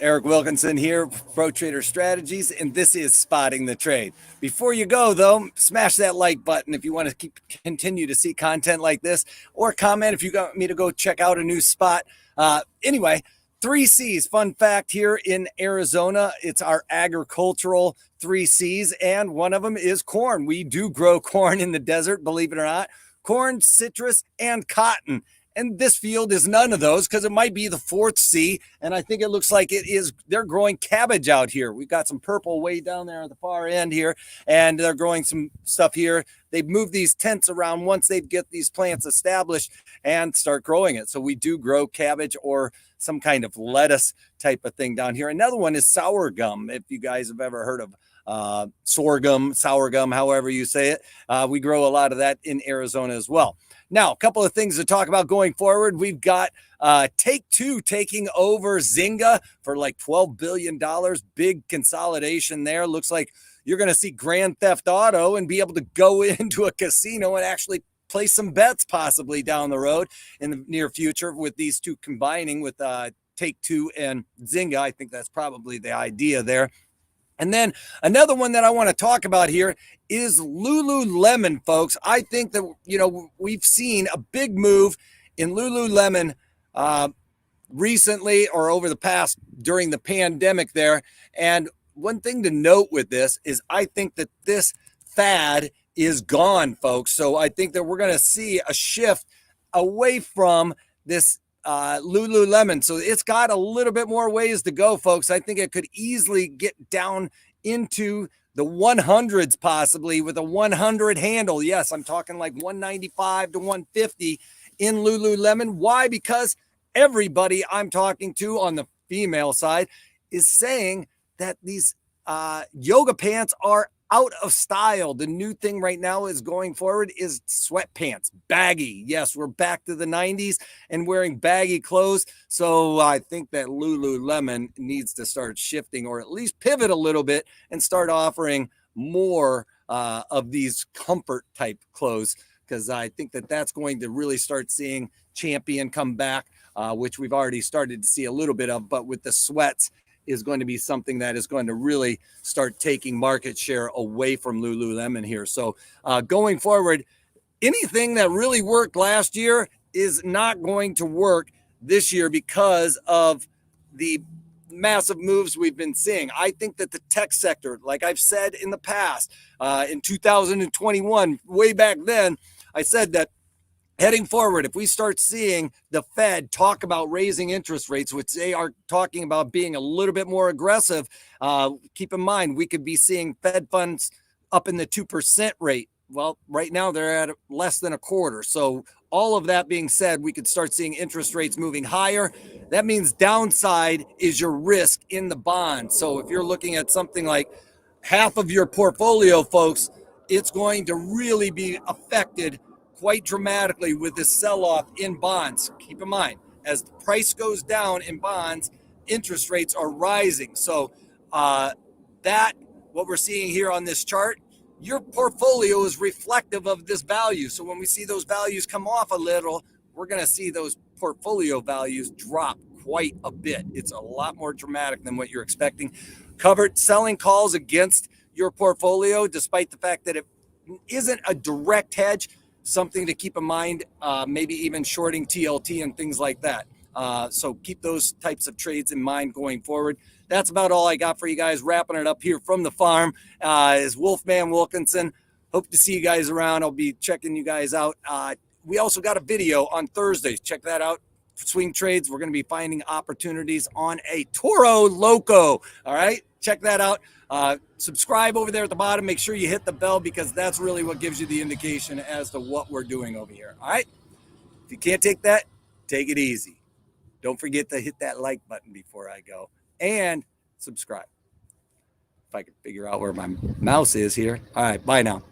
Eric Wilkinson here, Pro Trader Strategies, and this is Spotting the Trade. Before you go, though, smash that like button if you want to continue to see content like this, or comment if you want me to go check out a new spot. Anyway, 3Cs, fun fact here in Arizona, it's our agricultural 3Cs, and one of them is corn. We do grow corn in the desert, believe it or not. Corn, citrus, and cotton. And this field is none of those because it might be the fourth C. And I think it looks like it is. They're growing cabbage out here. We've got some purple way down there at the far end here. And they're growing some stuff here. They've moved these tents around once they get these plants established and start growing it. So we do grow cabbage or some kind of lettuce type of thing down here. Another one is sour gum. If you guys have ever heard of sorghum, sour gum, however you say it. We grow a lot of that in Arizona as well. Now, a couple of things to talk about going forward. We've got Take-Two taking over Zynga for like $12 billion. Big consolidation there. Looks like you're going to see Grand Theft Auto and be able to go into a casino and actually place some bets possibly down the road in the near future with these two combining with Take-Two and Zynga. I think that's probably the idea there. And then another one that I want to talk about here is Lululemon, folks. I think that, we've seen a big move in Lululemon recently or over the past during the pandemic there. And one thing to note with this is I think that this fad is gone, folks. So I think that we're going to see a shift away from this Lululemon. So it's got a little bit more ways to go, folks. I think it could easily get down into the 100s possibly with a 100 handle. Yes, I'm talking like 195 to 150 in Lululemon. Why? Because everybody I'm talking to on the female side is saying that these yoga pants are out of style. The new thing right now is going forward is sweatpants, baggy. Yes, we're back to the 90s and wearing baggy clothes. So I think that Lululemon needs to start shifting or at least pivot a little bit and start offering more of these comfort type clothes, because I think that that's going to really start seeing Champion come back, which we've already started to see a little bit of, but with the sweats is going to be something that is going to really start taking market share away from Lululemon here. So going forward, anything that really worked last year is not going to work this year because of the massive moves we've been seeing. I think that the tech sector, like I've said in the past, in 2021, way back then, I said that heading forward, if we start seeing the Fed talk about raising interest rates, which they are talking about being a little bit more aggressive, keep in mind, we could be seeing Fed funds up in the 2% rate. Well, right now they're at less than a quarter. So all of that being said, we could start seeing interest rates moving higher. That means downside is your risk in the bond. So if you're looking at something like half of your portfolio, folks, it's going to really be affected quite dramatically with this sell-off in bonds. Keep in mind, as the price goes down in bonds, interest rates are rising. So that, what we're seeing here on this chart, your portfolio is reflective of this value. So when we see those values come off a little, we're going to see those portfolio values drop quite a bit. It's a lot more dramatic than what you're expecting. Covered selling calls against your portfolio, despite the fact that it isn't a direct hedge, something to keep in mind, maybe even shorting TLT and things like that. So keep those types of trades in mind going forward. That's about all I got for you guys. Wrapping it up here from the farm is Wolfman Wilkinson. Hope to see you guys around. I'll be checking you guys out. We also got a video on Thursdays. Check that out. Swing trades. We're going to be finding opportunities on a Toro Loco. All right. Check that out. Subscribe over there at the bottom. Make sure you hit the bell because that's really what gives you the indication as to what we're doing over here. All right. If you can't take that, take it easy. Don't forget to hit that like button before I go and subscribe. If I can figure out where my mouse is here. All right. Bye now.